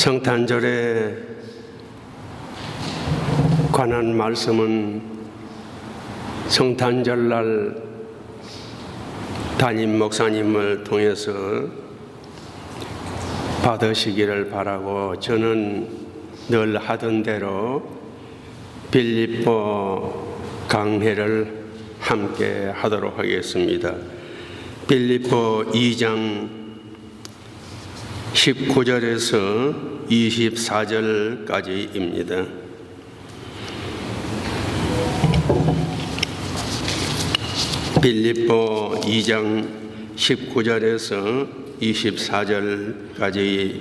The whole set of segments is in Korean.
성탄절에 관한 말씀은 성탄절날 담임 목사님을 통해서 받으시기를 바라고, 저는 늘 하던 대로 빌립보 강해를 함께 하도록 하겠습니다. 빌립보 2장 19절에서 24절까지입니다. 빌립보 2장 19절에서 24절까지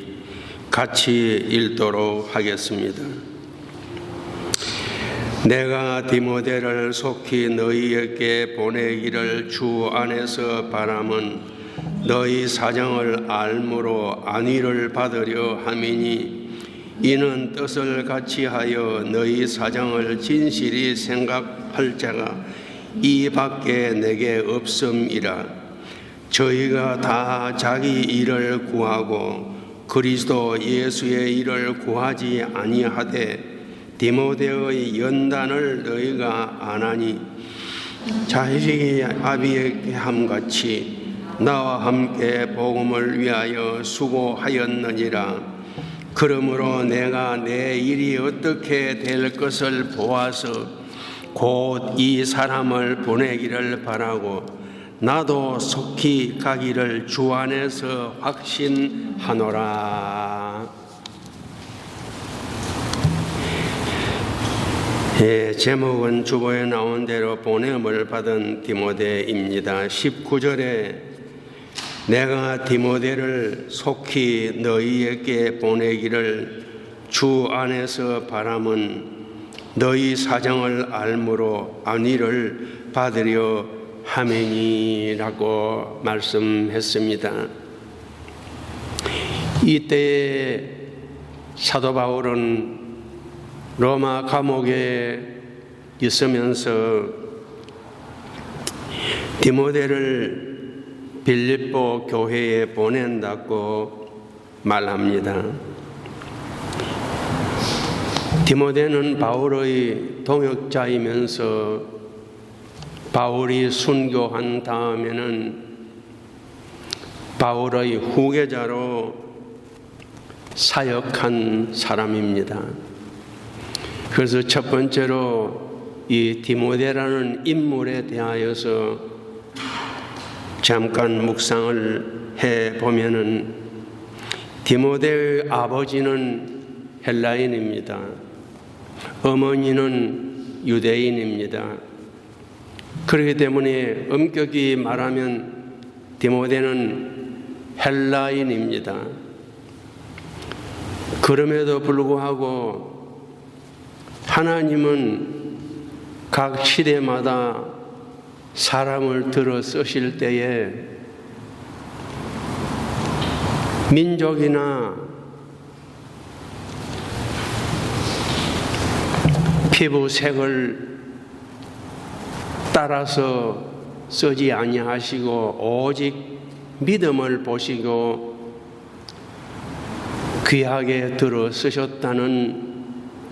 같이 읽도록 하겠습니다. 내가 디모데를 속히 너희에게 보내기를 주 안에서 바람은 너희 사정을 알므로 안위를 받으려 함이니, 이는 뜻을 같이 하여 너희 사정을 진실히 생각할 자가 이 밖에 내게 없음이라. 저희가 다 자기 일을 구하고 그리스도 예수의 일을 구하지 아니하되 디모데의 연단을 너희가 아나니, 자식이 아비에게 함같이 나와 함께 복음을 위하여 수고하였느니라. 그러므로 내가 내 일이 어떻게 될 것을 보아서 곧 이 사람을 보내기를 바라고, 나도 속히 가기를 주 안에서 확신하노라. 제목은 주보에 나온 대로 보냄을 받은 디모데입니다. 19절에 내가 디모데를 속히 너희에게 보내기를 주 안에서 바람은 너희 사정을 알므로 안위를 받으려 함이니라고 말씀했습니다. 이때 사도 바울은 로마 감옥에 있으면서 디모데를 빌립보 교회에 보낸다고 말합니다. 디모데는 바울의 동역자이면서 바울이 순교한 다음에는 바울의 후계자로 사역한 사람입니다. 그래서 첫 번째로 이 디모데라는 인물에 대하여서 잠깐 묵상을 해보면은, 디모데의 아버지는 헬라인입니다. 어머니는 유대인입니다. 그렇기 때문에 엄격히 말하면 디모데는 헬라인입니다. 그럼에도 불구하고 하나님은 각 시대마다 사람을 들어 쓰실 때에 민족이나 피부색을 따라서 쓰지 아니하시고 오직 믿음을 보시고 귀하게 들어 쓰셨다는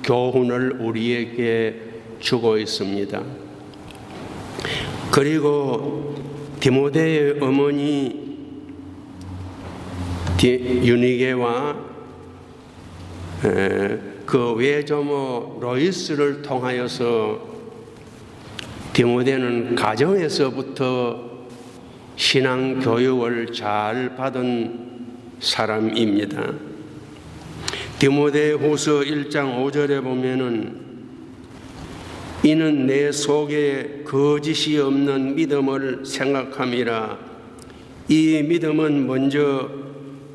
교훈을 우리에게 주고 있습니다. 그리고 디모데의 어머니 유니게와 그 외조모 로이스를 통하여서 디모데는 가정에서부터 신앙 교육을 잘 받은 사람입니다. 디모데후서 1장 5절에 보면은, 이는 내 속에 거짓이 없는 믿음을 생각함이라. 이 믿음은 먼저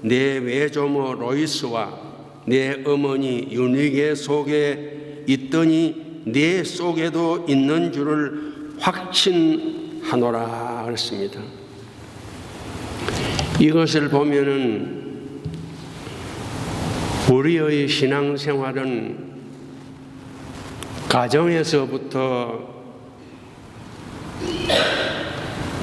내 외조모 로이스와 내 어머니 유니게 속에 있더니 내 속에도 있는 줄을 확신하노라 그랬습니다. 이것을 보면은 우리의 신앙생활은 가정에서부터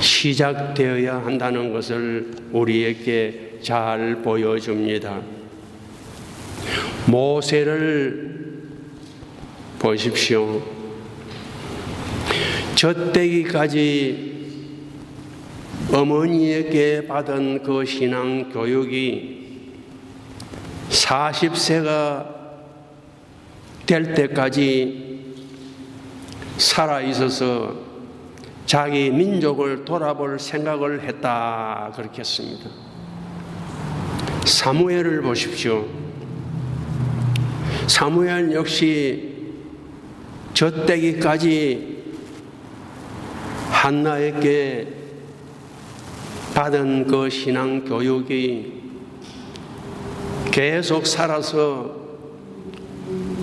시작되어야 한다는 것을 우리에게 잘 보여줍니다. 모세를 보십시오. 젖대기까지 어머니에게 받은 그 신앙 교육이 40세가 될 때까지 살아있어서 자기 민족을 돌아볼 생각을 했다 그렇게 했습니다. 사무엘을 보십시오. 사무엘 역시 젖대기까지 한나에게 받은 그 신앙 교육이 계속 살아서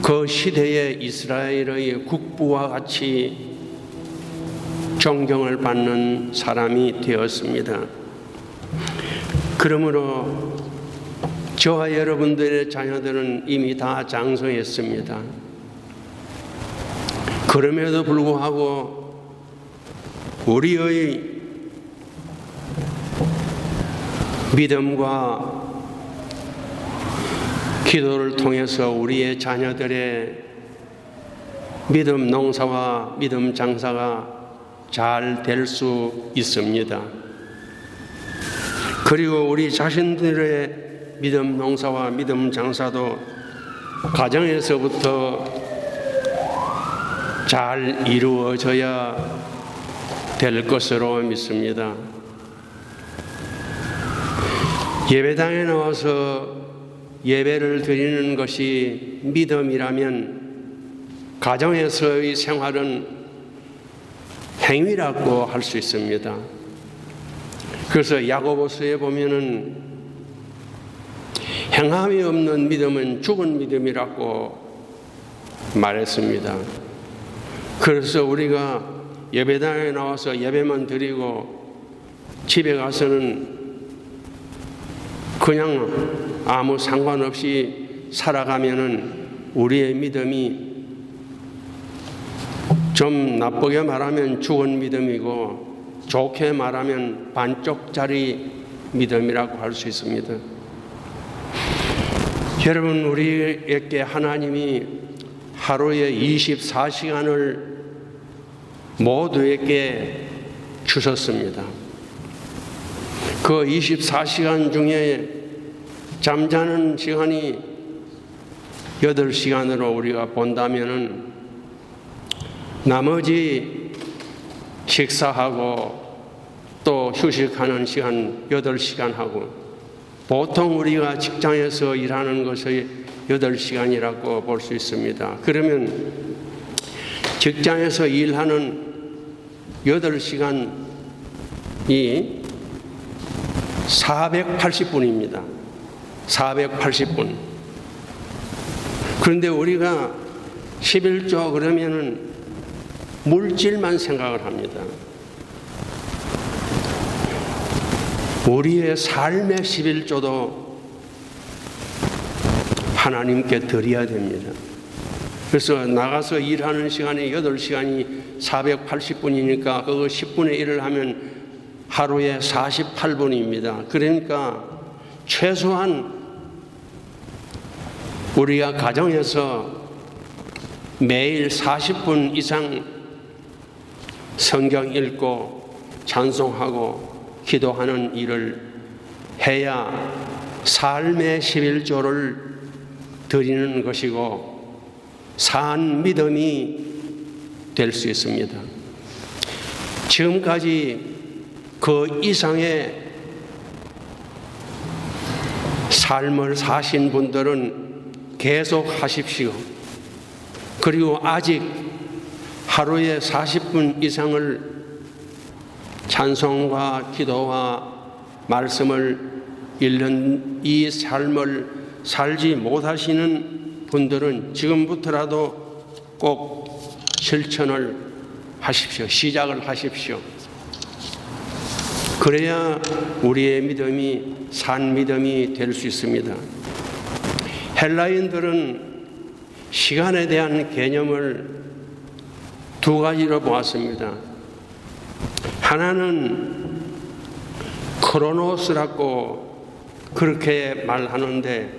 그 시대의 이스라엘의 국부와 같이 존경을 받는 사람이 되었습니다. 그러므로 저와 여러분들의 자녀들은 이미 다 장성했습니다. 그럼에도 불구하고 우리의 믿음과 기도를 통해서 우리의 자녀들의 믿음 농사와 믿음 장사가 잘 될 수 있습니다. 그리고 우리 자신들의 믿음 농사와 믿음 장사도 가정에서부터 잘 이루어져야 될 것으로 믿습니다. 예배당에 나와서 예배를 드리는 것이 믿음이라면 가정에서의 생활은 행위라고 할 수 있습니다. 그래서 야고보서에 보면은 행함이 없는 믿음은 죽은 믿음이라고 말했습니다. 그래서 우리가 예배당에 나와서 예배만 드리고 집에 가서는 그냥 아무 상관없이 살아가면은 우리의 믿음이 좀 나쁘게 말하면 죽은 믿음이고 좋게 말하면 반쪽짜리 믿음이라고 할 수 있습니다. 여러분, 우리에게 하나님이 하루에 24시간을 모두에게 주셨습니다. 그 24시간 중에 잠자는 시간이 8시간으로 우리가 본다면은 나머지 식사하고 또 휴식하는 시간 8시간 하고, 보통 우리가 직장에서 일하는 것이 8시간이라고 볼 수 있습니다. 그러면 직장에서 일하는 8시간이 480분입니다. 480분. 그런데 우리가 11조 그러면은 물질만 생각을 합니다. 우리의 삶의 11조도 하나님께 드려야 됩니다. 그래서 나가서 일하는 시간이 8시간이 480분이니까 그거 10분의 1을 하면 하루에 48분입니다. 그러니까 최소한 우리가 가정에서 매일 40분 이상 성경 읽고 찬송하고 기도하는 일을 해야 삶의 11조를 드리는 것이고 산 믿음이 될 수 있습니다. 지금까지 그 이상의 삶을 사신 분들은 계속 하십시오. 그리고 아직 하루에 40분 이상을 찬송과 기도와 말씀을 읽는 이 삶을 살지 못하시는 분들은 지금부터라도 꼭 실천을 하십시오. 시작을 하십시오. 그래야 우리의 믿음이 산 믿음이 될 수 있습니다. 헬라인들은 시간에 대한 개념을 두 가지로 보았습니다. 하나는 크로노스라고 그렇게 말하는데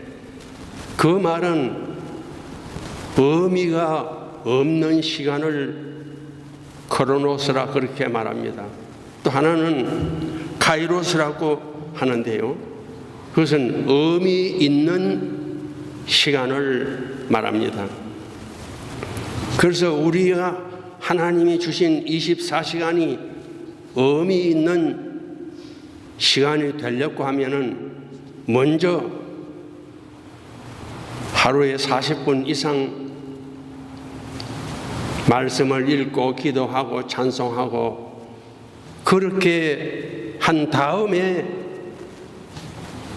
그 말은 의미가 없는 시간을 크로노스라 그렇게 말합니다. 또 하나는 카이로스라고 하는데요. 그것은 의미 있는 시간을 말합니다. 그래서 우리가 하나님이 주신 24시간이 의미 있는 시간이 되려고 하면은 먼저 하루에 40분 이상 말씀을 읽고 기도하고 찬송하고 그렇게 한 다음에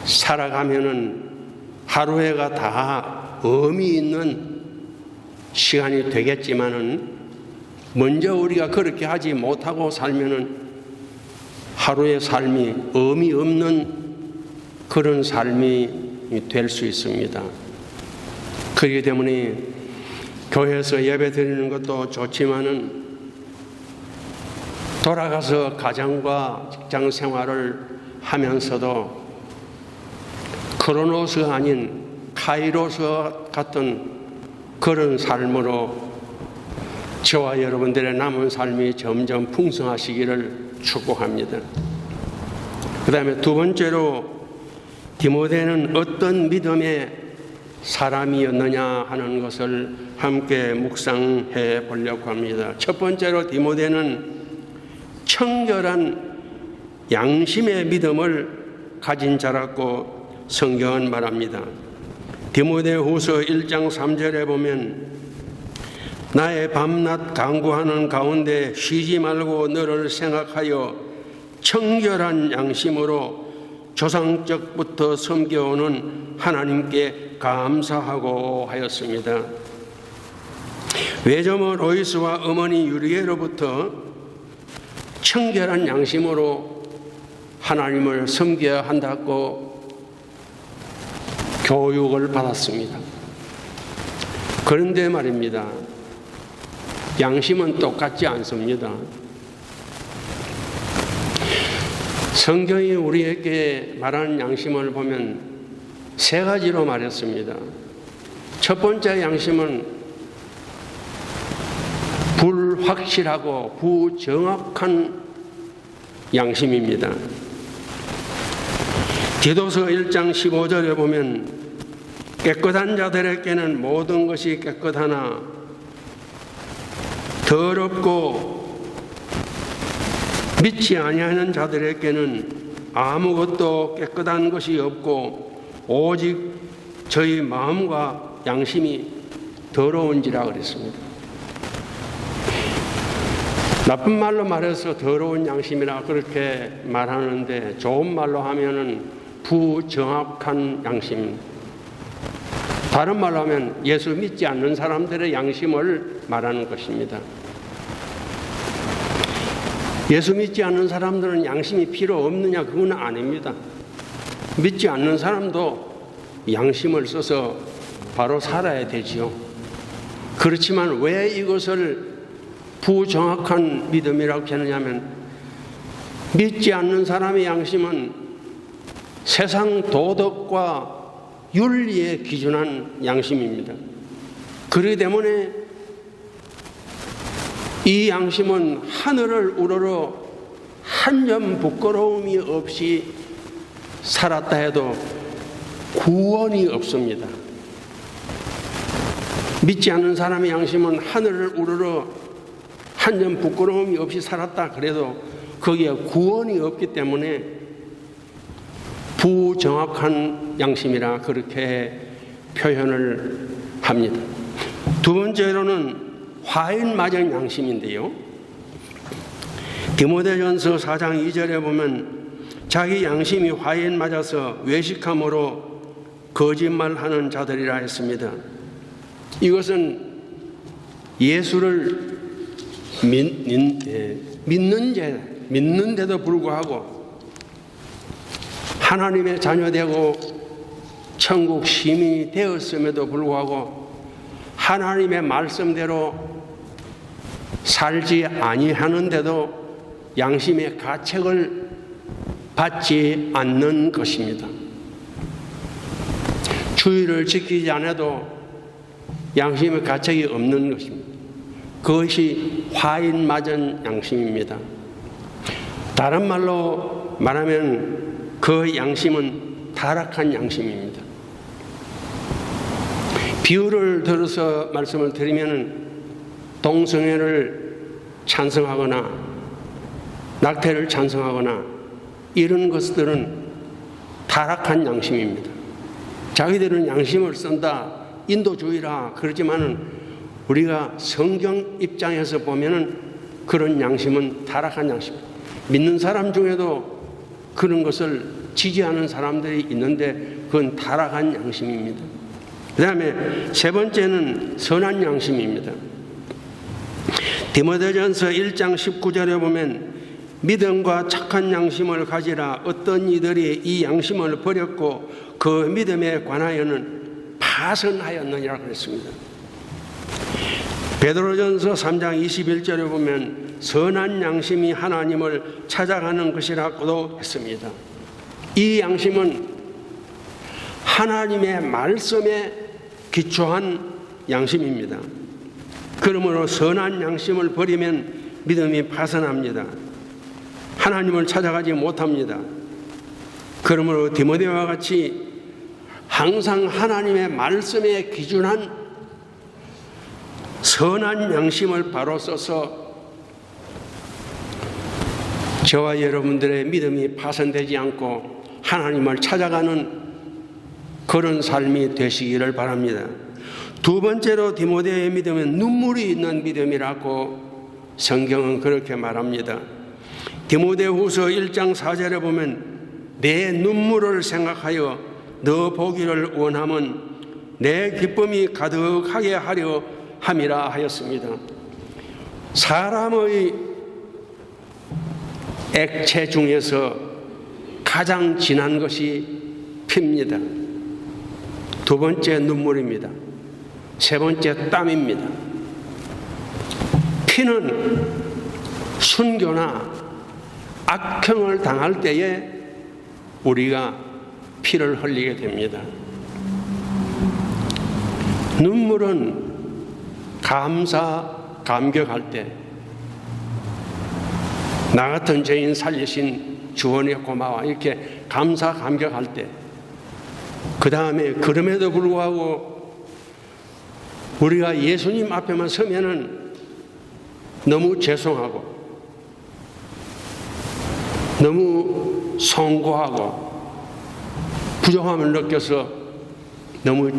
살아가면은 하루에가 다 의미 있는 시간이 되겠지만은 먼저 우리가 그렇게 하지 못하고 살면은 하루의 삶이 의미 없는 그런 삶이 될 수 있습니다. 그렇기 때문에 교회에서 예배 드리는 것도 좋지만은 돌아가서 가정과 직장 생활을 하면서도 크로노스 아닌 카이로스 같은 그런 삶으로 저와 여러분들의 남은 삶이 점점 풍성하시기를 축복합니다. 그 다음에 두 번째로 디모데는 어떤 믿음의 사람이었느냐 하는 것을 함께 묵상해 보려고 합니다. 첫 번째로 디모데는 청결한 양심의 믿음을 가진 자라고 성경은 말합니다. 디모데후서 1장 3절에 보면 나의 밤낮 간구하는 가운데 쉬지 말고 너를 생각하여 청결한 양심으로 조상적부터 섬겨오는 하나님께 감사하고 하였습니다. 외조모 로이스와 어머니 유리에로부터 청결한 양심으로 하나님을 섬겨야 한다고 교육을 받았습니다. 그런데 말입니다. 양심은 똑같지 않습니다. 성경이 우리에게 말하는 양심을 보면 세 가지로 말했습니다. 첫 번째 양심은 불확실하고 부정확한 양심입니다. 디도서 1장 15절에 보면 깨끗한 자들에게는 모든 것이 깨끗하나 더럽고 믿지 아니하는 자들에게는 아무것도 깨끗한 것이 없고 오직 저희 마음과 양심이 더러운지라 그랬습니다. 나쁜 말로 말해서 더러운 양심이라 그렇게 말하는데 좋은 말로 하면은 부정확한 양심. 다른 말로 하면 예수 믿지 않는 사람들의 양심을 말하는 것입니다. 예수 믿지 않는 사람들은 양심이 필요 없느냐? 그건 아닙니다. 믿지 않는 사람도 양심을 써서 바로 살아야 되지요. 그렇지만 왜 이것을 부정확한 믿음이라고 하느냐면 믿지 않는 사람의 양심은 세상 도덕과 윤리에 기준한 양심입니다. 그렇기 때문에 이 양심은 하늘을 우러러 한 점 부끄러움이 없이 살았다 해도 구원이 없습니다. 믿지 않는 사람의 양심은 하늘을 우러러 한 점 부끄러움이 없이 살았다 그래도 거기에 구원이 없기 때문에 부정확한 양심이라 그렇게 표현을 합니다. 두 번째로는 화인 맞은 양심인데요. 디모데전서 4장 2절에 보면 자기 양심이 화인 맞아서 외식함으로 거짓말하는 자들이라 했습니다. 이것은 예수를 믿는데도 불구하고 하나님의 자녀되고 천국 시민이 되었음에도 불구하고 하나님의 말씀대로 살지 아니하는데도 양심의 가책을 받지 않는 것입니다. 주의를 지키지 않아도 양심의 가책이 없는 것입니다. 그것이 화인 맞은 양심입니다. 다른 말로 말하면 그 양심은 타락한 양심입니다. 비유를 들어서 말씀을 드리면 동성애를 찬성하거나 낙태를 찬성하거나 이런 것들은 타락한 양심입니다. 자기들은 양심을 쓴다, 인도주의라 그러지만은 우리가 성경 입장에서 보면은 그런 양심은 타락한 양심입니다. 믿는 사람 중에도 그런 것을 지지하는 사람들이 있는데 그건 타락한 양심입니다. 그 다음에 세 번째는 선한 양심입니다. 디모데전서 1장 19절에 보면 믿음과 착한 양심을 가지라. 어떤 이들이 이 양심을 버렸고 그 믿음에 관하여는 파선하였느니라 그랬습니다. 베드로전서 3장 21절에 보면 선한 양심이 하나님을 찾아가는 것이라고도 했습니다. 이 양심은 하나님의 말씀에 기초한 양심입니다. 그러므로 선한 양심을 버리면 믿음이 파선합니다. 하나님을 찾아가지 못합니다. 그러므로 디모데와 같이 항상 하나님의 말씀에 기준한 선한 양심을 바로 써서 저와 여러분들의 믿음이 파손되지 않고 하나님을 찾아가는 그런 삶이 되시기를 바랍니다. 두 번째로 디모데의 믿음은 눈물이 있는 믿음이라고 성경은 그렇게 말합니다. 디모데후서 1장 4절에 보면 내 눈물을 생각하여 너 보기를 원함은 내 기쁨이 가득하게 하려 함이라 하였습니다. 사람의 액체 중에서 가장 진한 것이 피입니다. 두 번째 눈물입니다. 세 번째 땀입니다. 피는 순교나 악행을 당할 때에 우리가 피를 흘리게 됩니다. 눈물은 감격할 때, 나 같은 죄인 살리신 주원에 고마워 이렇게 감격할 때, 그 다음에 그럼에도 불구하고 우리가 예수님 앞에만 서면은 너무 죄송하고 너무 송구하고 부족함을 느껴서 너무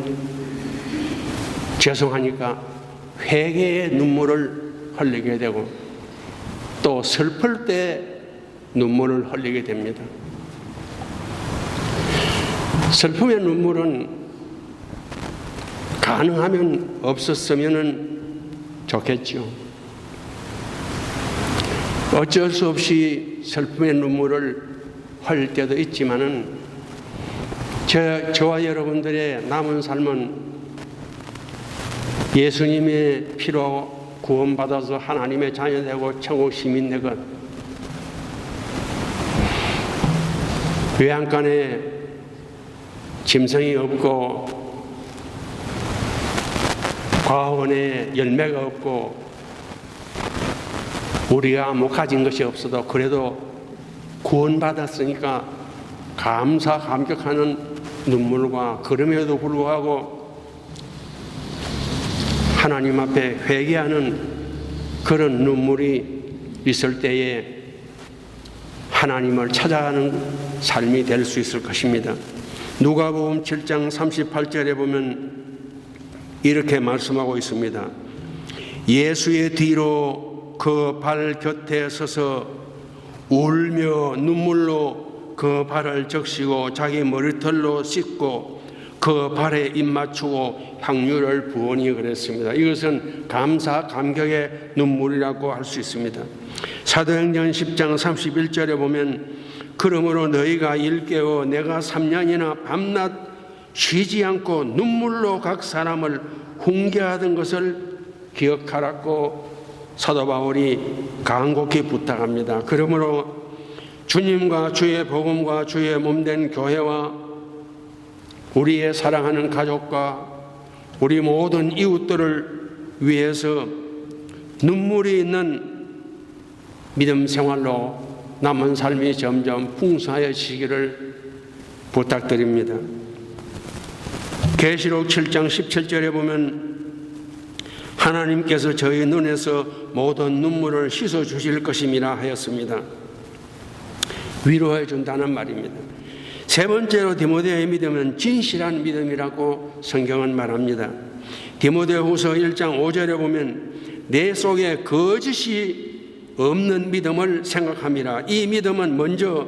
죄송하니까 회개의 눈물을 흘리게 되고 또 슬플 때 눈물을 흘리게 됩니다. 슬픔의 눈물은 가능하면 없었으면 좋겠죠. 어쩔 수 없이 슬픔의 눈물을 흘릴 때도 있지만은 저와 여러분들의 남은 삶은 예수님의 피로 구원받아서 하나님의 자녀되고 천국 시민 되고 외양간에 짐승이 없고 과원에 열매가 없고 우리가 못 가진 것이 없어도 그래도 구원받았으니까 감격하는 눈물과 그럼에도 불구하고 하나님 앞에 회개하는 그런 눈물이 있을 때에 하나님을 찾아가는 삶이 될 수 있을 것입니다. 누가복음 7장 38절에 보면 이렇게 말씀하고 있습니다. 예수의 뒤로 그 발 곁에 서서 울며 눈물로 그 발을 적시고 자기 머리털로 씻고 그 발에 입 맞추고 향유를 부으니 그랬습니다. 이것은 감격의 눈물이라고 할 수 있습니다. 사도행전 10장 31절에 보면 그러므로 너희가 일깨워 내가 3년이나 밤낮 쉬지 않고 눈물로 각 사람을 훈계하던 것을 기억하라고 사도 바울이 간곡히 부탁합니다. 그러므로 주님과 주의 복음과 주의 몸된 교회와 우리의 사랑하는 가족과 우리 모든 이웃들을 위해서 눈물이 있는 믿음 생활로 남은 삶이 점점 풍성해지기를 부탁드립니다. 계시록 7장 17절에 보면 하나님께서 저희 눈에서 모든 눈물을 씻어 주실 것임이라 하였습니다. 위로해 준다는 말입니다. 세 번째로 디모데의 믿음은 진실한 믿음이라고 성경은 말합니다. 디모데후서 1장 5절에 보면 내 속에 거짓이 없는 믿음을 생각함이라. 이 믿음은 먼저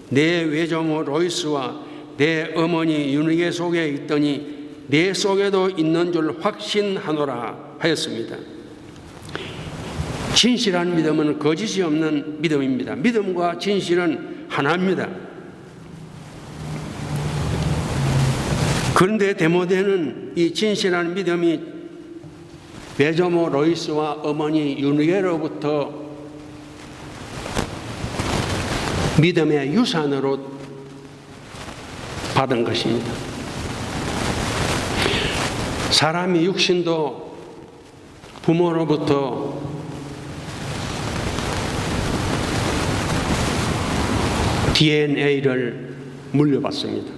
내 외조모 로이스와 내 어머니 유니게 속에 있더니 내 속에도 있는 줄 확신하노라 하였습니다. 진실한 믿음은 거짓이 없는 믿음입니다. 믿음과 진실은 하나입니다. 그런데 디모데는 이 진실한 믿음이 외조모 로이스와 어머니 유니게로부터 믿음의 유산으로 받은 것입니다. 사람이 육신도 부모로부터 DNA를 물려받습니다.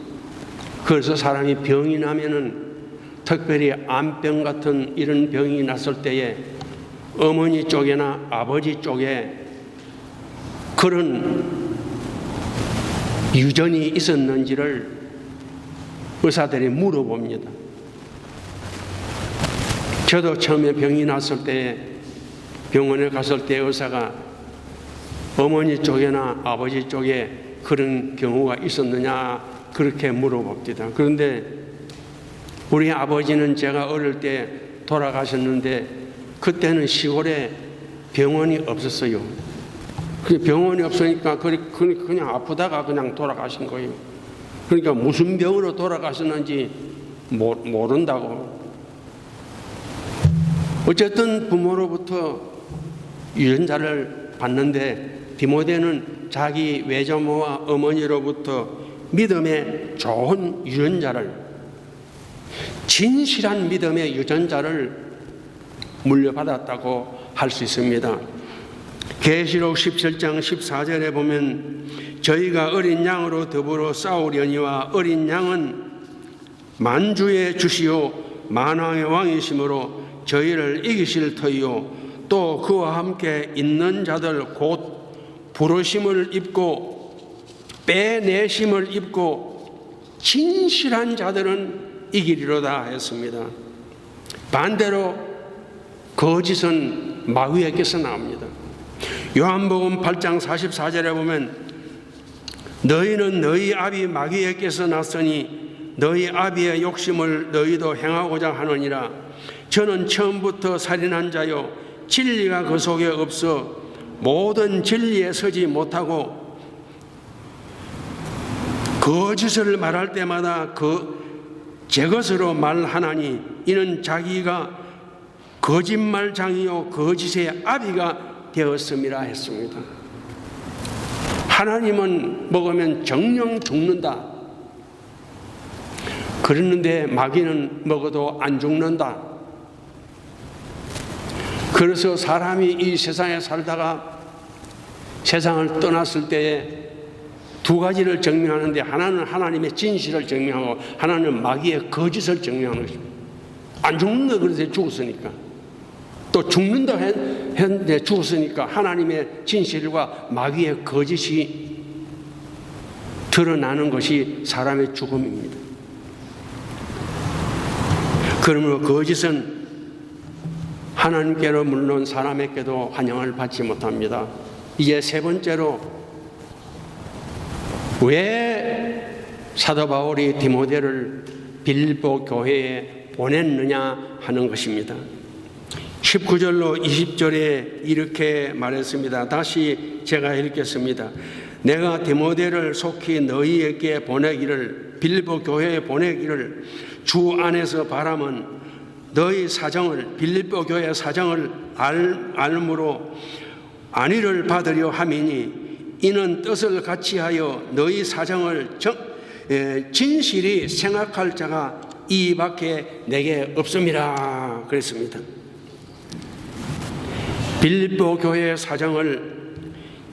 그래서 사람이 병이 나면은 특별히 암병 같은 이런 병이 났을 때에 어머니 쪽이나 아버지 쪽에 그런 유전이 있었는지를 의사들이 물어봅니다. 저도 처음에 병이 났을 때 병원에 갔을 때 의사가 어머니 쪽이나 아버지 쪽에 그런 경우가 있었느냐 그렇게 물어봅니다. 그런데 우리 아버지는 제가 어릴 때 돌아가셨는데 그때는 시골에 병원이 없었어요. 병원이 없으니까 그냥 아프다가 그냥 돌아가신 거예요. 그러니까 무슨 병으로 돌아가셨는지 모른다고. 어쨌든 부모로부터 유전자를 받는데 디모데는 자기 외조모와 어머니로부터 믿음의 좋은 유전자를, 진실한 믿음의 유전자를 물려받았다고 할 수 있습니다. 계시록 17장 14절에 보면 저희가 어린 양으로 더불어 싸우려니와 어린 양은 만주의 주시오 만왕의 왕이시므로 저희를 이기실 터이요 또 그와 함께 있는 자들 곧 부르심을 입고 빼내심을 입고 진실한 자들은 이기리로다 했습니다. 반대로 거짓은 마귀에게서 나옵니다. 요한복음 8장 44절에 보면 너희는 너희 아비 마귀에게서 났으니 너희 아비의 욕심을 너희도 행하고자 하느니라. 저는 처음부터 살인한 자요 진리가 그 속에 없어 모든 진리에 서지 못하고 거짓을 말할 때마다 제 것으로 말하나니 이는 자기가 거짓말장이요 거짓의 아비가 되었음이라 했습니다. 하나님은 먹으면 정령 죽는다. 그랬는데 마귀는 먹어도 안 죽는다. 그래서 사람이 이 세상에 살다가 세상을 떠났을 때에 두 가지를 증명하는데 하나는 하나님의 진실을 증명하고 하나는 마귀의 거짓을 증명하는 것입니다. 안 죽는다 그래서 죽었으니까. 또 죽는다 했는데 죽었으니까 하나님의 진실과 마귀의 거짓이 드러나는 것이 사람의 죽음입니다. 그러므로 거짓은 하나님께로 물론 사람에게도 환영을 받지 못합니다. 이제 세 번째로 왜 사도 바울이 디모데를 빌보 교회에 보냈느냐 하는 것입니다. 19절로 20절에 이렇게 말했습니다. 다시 제가 읽겠습니다. 내가 디모데를 속히 너희에게 보내기를 빌보 교회에 보내기를 주 안에서 바람은 너희 사정을 빌립보 교회 사정을 알므로 안위를 받으려 함이니 이는 뜻을 같이하여 너희 사정을 진실이 생각할 자가 이밖에 내게 없음이라 그랬습니다. 빌립보 교회의 사정을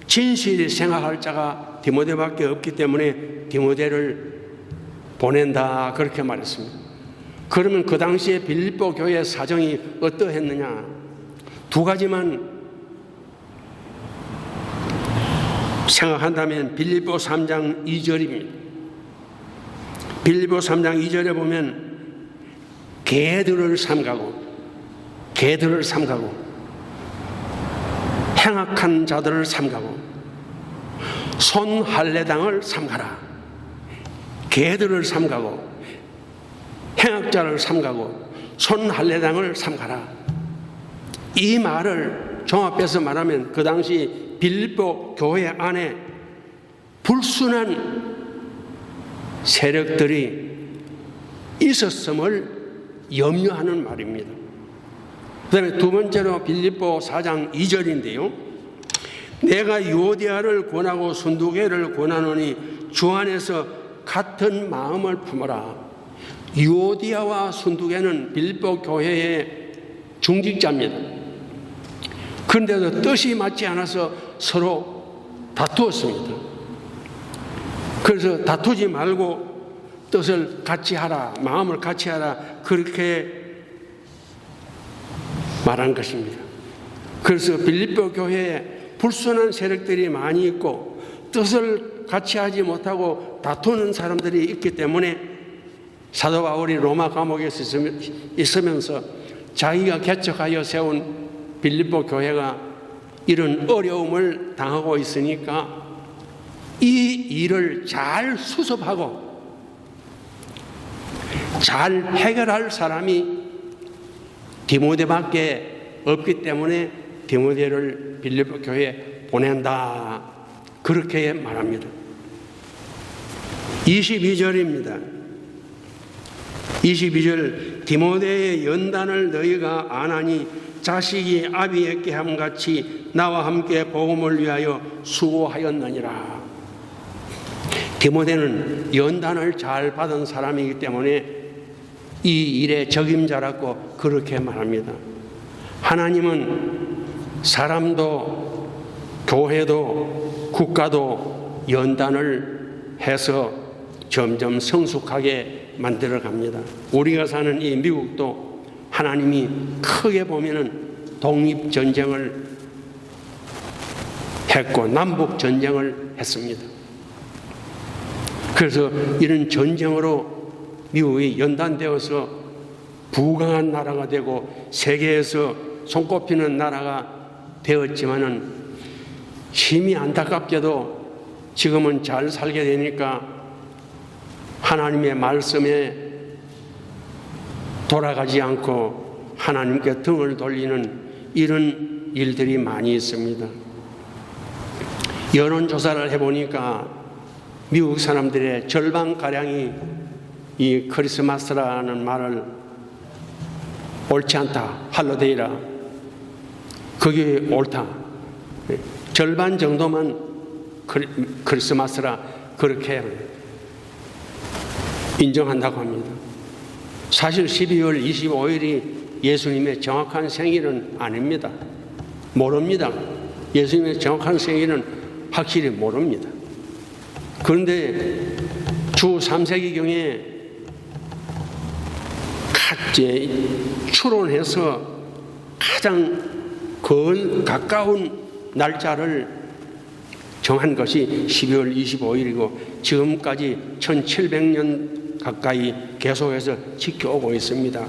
진실이 생각할 자가 디모데밖에 없기 때문에 디모데를 보낸다 그렇게 말했습니다. 그러면 그 당시에 빌립보 교회의 사정이 어떠했느냐? 두 가지만 생각한다면 빌립보 3장 2절입니다. 빌립보 3장 2절에 보면 개들을 삼가고 행악한 자들을 삼가고 손할례당을 삼가라. 개들을 삼가고 행악자를 삼가고 손할례당을 삼가라. 이 말을 종합해서 말하면 그 당시 빌립보 교회 안에 불순한 세력들이 있었음을 염려하는 말입니다. 그 다음에 두 번째로 빌립보 4장 2절인데요. 내가 유오디아를 권하고 순두계를 권하노니 주 안에서 같은 마음을 품어라. 유오디아와 순두계는 빌립보 교회의 중직자입니다. 그런데도 뜻이 맞지 않아서 서로 다투었습니다. 그래서 다투지 말고 뜻을 같이 하라, 마음을 같이 하라 그렇게 말한 것입니다. 그래서 빌립보 교회에 불순한 세력들이 많이 있고 뜻을 같이 하지 못하고 다투는 사람들이 있기 때문에 사도 바울이 로마 감옥에 있으면서 자기가 개척하여 세운 빌립보 교회가 이런 어려움을 당하고 있으니까 이 일을 잘 수습하고 잘 해결할 사람이 디모데밖에 없기 때문에 디모데를 빌립보 교회에 보낸다 그렇게 말합니다. 22절입니다. 22절 디모데의 연단을 너희가 아나니 자식이 아비에게 함같이 나와 함께 복음을 위하여 수고하였느니라. 디모데는 연단을 잘 받은 사람이기 때문에 이 일의 적임자라고 그렇게 말합니다. 하나님은 사람도 교회도 국가도 연단을 해서 점점 성숙하게 만들어 갑니다. 우리가 사는 이 미국도 하나님이 크게 보면은 독립전쟁을 했고 남북전쟁을 했습니다. 그래서 이런 전쟁으로 미국이 연단되어서 부강한 나라가 되고 세계에서 손꼽히는 나라가 되었지만은 힘이 안타깝게도 지금은 잘 살게 되니까 하나님의 말씀에 돌아가지 않고 하나님께 등을 돌리는 이런 일들이 많이 있습니다. 여론조사를 해보니까 미국 사람들의 절반가량이 이 크리스마스라는 말을 옳지 않다, 할로데이라, 그게 옳다, 절반 정도만 크리스마스라 그렇게 인정한다고 합니다. 사실 12월 25일이 예수님의 정확한 생일은 아닙니다. 모릅니다. 예수님의 정확한 생일은 확실히 모릅니다. 그런데 주 3세기경에 추론해서 가장 가까운 날짜를 정한 것이 12월 25일이고 지금까지 1700년 가까이 계속해서 지켜오고 있습니다.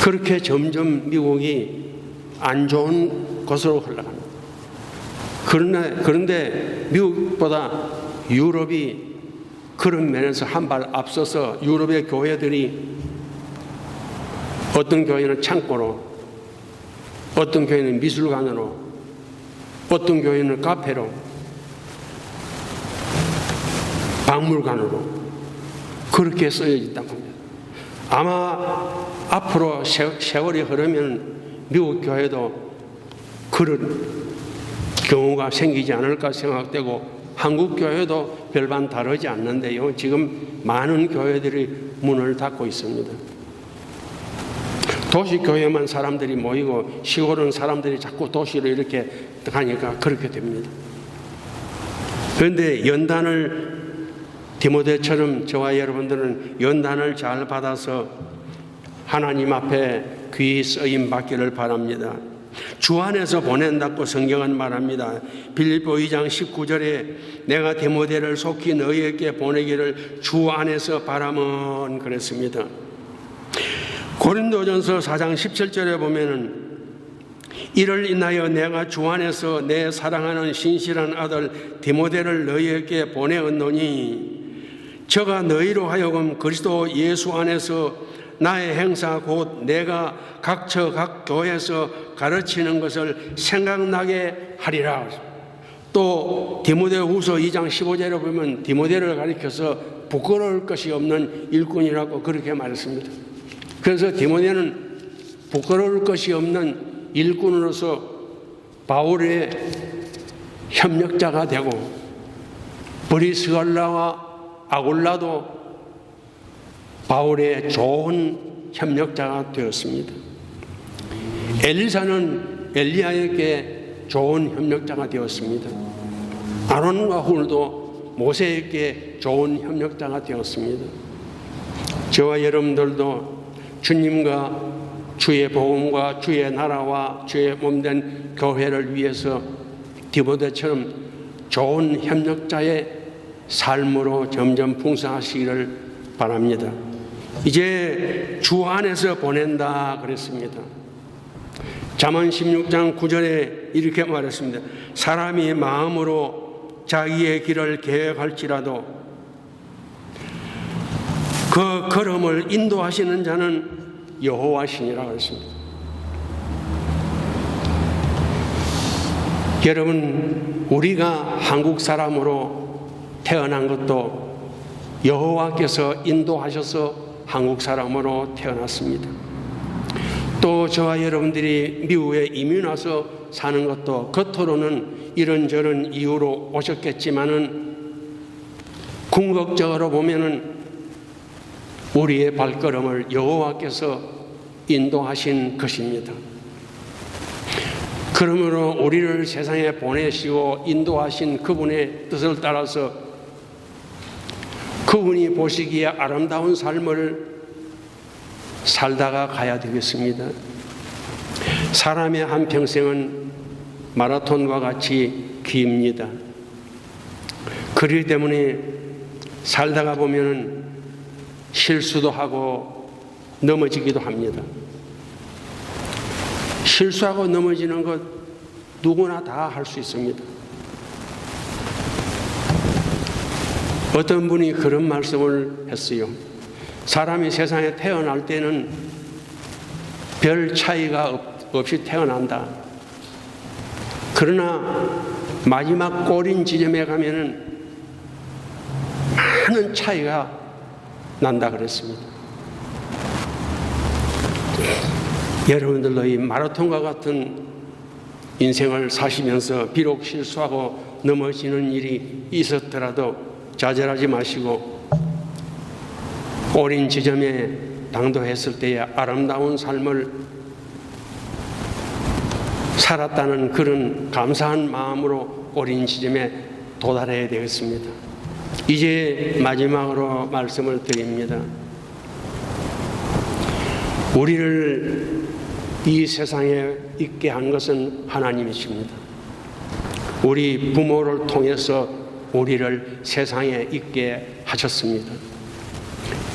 그렇게 점점 미국이 안 좋은 것으로 흘러갑니다. 그런데 미국보다 유럽이 그런 면에서 한 발 앞서서 유럽의 교회들이 어떤 교회는 창고로, 어떤 교회는 미술관으로, 어떤 교회는 카페로, 박물관으로 그렇게 쓰여졌다고 합니다. 아마 앞으로 세월이 흐르면 미국 교회도 그런 경우가 생기지 않을까 생각되고 한국 교회도 별반 다르지 않는데요. 지금 많은 교회들이 문을 닫고 있습니다. 도시교회만 사람들이 모이고 시골은 사람들이 자꾸 도시로 이렇게 가니까 그렇게 됩니다. 그런데 연단을 디모데처럼 저와 여러분들은 연단을 잘 받아서 하나님 앞에 귀히 쓰임 받기를 바랍니다. 주 안에서 보낸다고 성경은 말합니다. 빌립보 2장 19절에 내가 디모데를 속히 너희에게 보내기를 주 안에서 바라면 그랬습니다. 고린도전서 4장 17절에 보면은 이를 인하여 내가 주 안에서 내 사랑하는 신실한 아들 디모데를 너희에게 보내었노니 저가 너희로 하여금 그리스도 예수 안에서 나의 행사 곧 내가 각처 각 교회에서 가르치는 것을 생각나게 하리라. 또 디모데후서 2장 15절에 보면 디모데를 가리켜서 부끄러울 것이 없는 일꾼이라고 그렇게 말했습니다. 그래서 디모데는 부끄러울 것이 없는 일꾼으로서 바울의 협력자가 되고 브리스갈라와 아굴라도 바울의 좋은 협력자가 되었습니다. 엘리사는 엘리야에게 좋은 협력자가 되었습니다. 아론과 훌도 모세에게 좋은 협력자가 되었습니다. 저와 여러분들도 주님과 주의 복음과 주의 나라와 주의 몸된 교회를 위해서 디모데처럼 좋은 협력자의 삶으로 점점 풍성하시기를 바랍니다. 이제 주 안에서 보낸다 그랬습니다. 잠언 16장 9절에 이렇게 말했습니다. 사람이 마음으로 자기의 길을 계획할지라도 그 걸음을 인도하시는 자는 여호와시니라 그랬습니다. 여러분, 우리가 한국 사람으로 태어난 것도 여호와께서 인도하셔서 한국 사람으로 태어났습니다. 또 저와 여러분들이 미국에 이민 와서 사는 것도 겉으로는 이런저런 이유로 오셨겠지만은 궁극적으로 보면은 우리의 발걸음을 여호와께서 인도하신 것입니다. 그러므로 우리를 세상에 보내시고 인도하신 그분의 뜻을 따라서 그분이 보시기에 아름다운 삶을 살다가 가야 되겠습니다. 사람의 한평생은 마라톤과 같이 깁니다. 그렇기 때문에 살다가 보면 실수도 하고 넘어지기도 합니다. 실수하고 넘어지는 것 누구나 다 할 수 있습니다. 어떤 분이 그런 말씀을 했어요. 사람이 세상에 태어날 때는 별 차이가 없이 태어난다. 그러나 마지막 꼬린 지점에 가면은 많은 차이가 난다 그랬습니다. 여러분들도 이 마라톤과 같은 인생을 사시면서 비록 실수하고 넘어지는 일이 있었더라도 좌절하지 마시고 꼬린 지점에 당도했을 때의 아름다운 삶을 살았다는 그런 감사한 마음으로 꼬린 지점에 도달해야 되겠습니다. 이제 마지막으로 말씀을 드립니다. 우리를 이 세상에 있게 한 것은 하나님이십니다. 우리 부모를 통해서 우리를 세상에 있게 하셨습니다.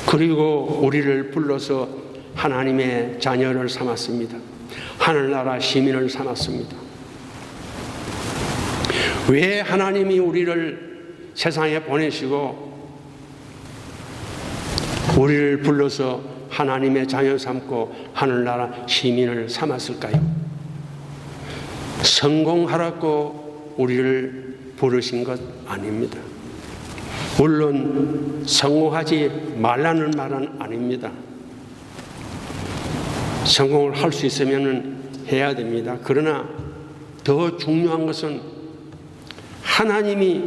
그리고 우리를 불러서 하나님의 자녀를 삼았습니다. 하늘나라 시민을 삼았습니다. 왜 하나님이 우리를 세상에 보내시고 우리를 불러서 하나님의 자녀 삼고 하늘나라 시민을 삼았을까요? 성공하라고 우리를 부르신 것 아닙니다. 물론 성공하지 말라는 말은 아닙니다. 성공을 할 수 있으면 해야 됩니다. 그러나 더 중요한 것은 하나님이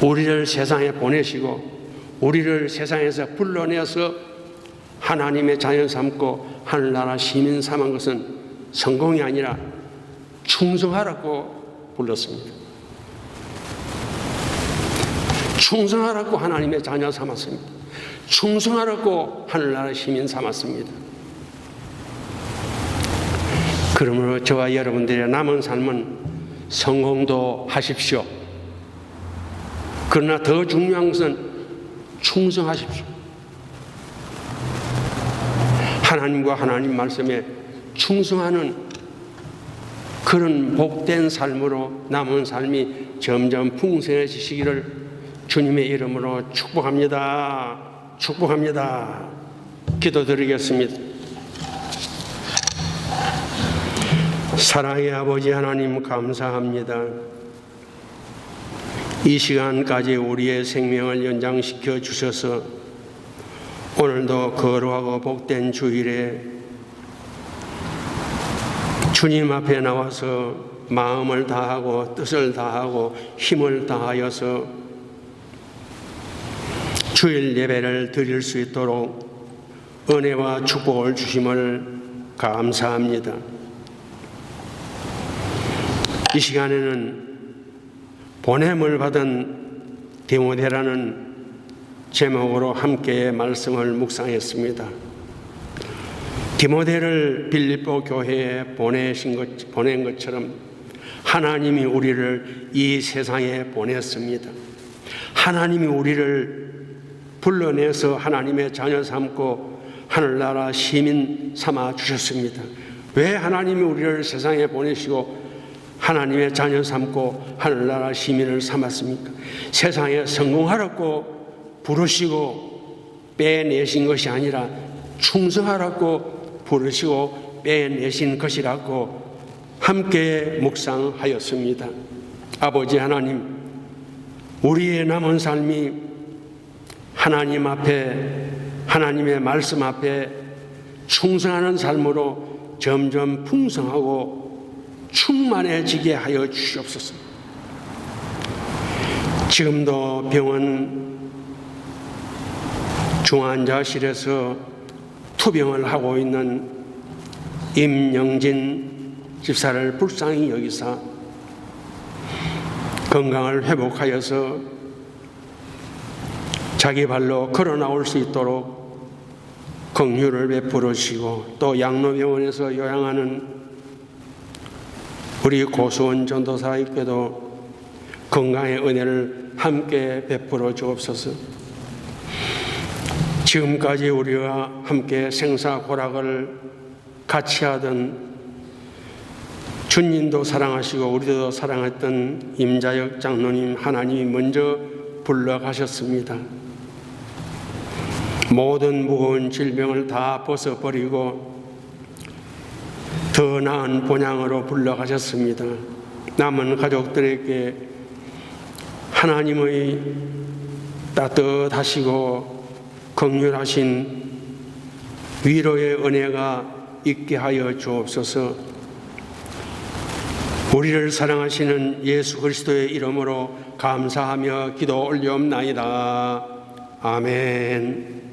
우리를 세상에 보내시고 우리를 세상에서 불러내서 하나님의 자녀 삼고 하늘나라 시민 삼은 것은 성공이 아니라 충성하라고 불렀습니다. 충성하라고 하나님의 자녀 삼았습니다. 충성하라고 하늘나라 시민 삼았습니다. 그러므로 저와 여러분들의 남은 삶은 성공도 하십시오. 그러나 더 중요한 것은 충성하십시오. 하나님과 하나님 말씀에 충성하는 그런 복된 삶으로 남은 삶이 점점 풍성해지시기를 주님의 이름으로 축복합니다. 축복합니다. 기도드리겠습니다. 사랑의 아버지 하나님 감사합니다. 이 시간까지 우리의 생명을 연장시켜 주셔서 오늘도 거룩하고 복된 주일에 주님 앞에 나와서 마음을 다하고 뜻을 다하고 힘을 다하여서 주일 예배를 드릴 수 있도록 은혜와 축복을 주심을 감사합니다. 이 시간에는 보냄을 받은 디모데라는 제목으로 함께 말씀을 묵상했습니다. 디모데를 빌립보 교회에 보낸 것처럼 하나님이 우리를 이 세상에 보냈습니다. 하나님이 우리를 불러내서 하나님의 자녀 삼고 하늘나라 시민 삼아 주셨습니다. 왜 하나님이 우리를 세상에 보내시고 하나님의 자녀 삼고 하늘나라 시민을 삼았습니까? 세상에 성공하라고 부르시고 빼내신 것이 아니라 충성하라고 부르시고 빼내신 것이라고 함께 묵상하였습니다. 아버지 하나님, 우리의 남은 삶이 하나님 앞에, 하나님의 말씀 앞에 충성하는 삶으로 점점 풍성하고 충만해지게 하여 주시옵소서. 지금도 병원 중환자실에서 투병을 하고 있는 임영진 집사를 불쌍히 여기사 건강을 회복하여서 자기 발로 걸어 나올 수 있도록 긍휼을 베풀어 주시고, 또 양로병원에서 요양하는 우리 고수원 전도사님께도 건강의 은혜를 함께 베풀어 주옵소서. 지금까지 우리와 함께 생사고락을 같이 하던, 주님도 사랑하시고 우리도 사랑했던 임자혁 장로님, 하나님이 먼저 불러가셨습니다. 모든 무거운 질병을 다 벗어버리고 더 나은 본향으로 불러가셨습니다. 남은 가족들에게 하나님의 따뜻하시고 긍휼하신 위로의 은혜가 있게 하여 주옵소서. 우리를 사랑하시는 예수 그리스도의 이름으로 감사하며 기도 올리옵나이다. 아멘.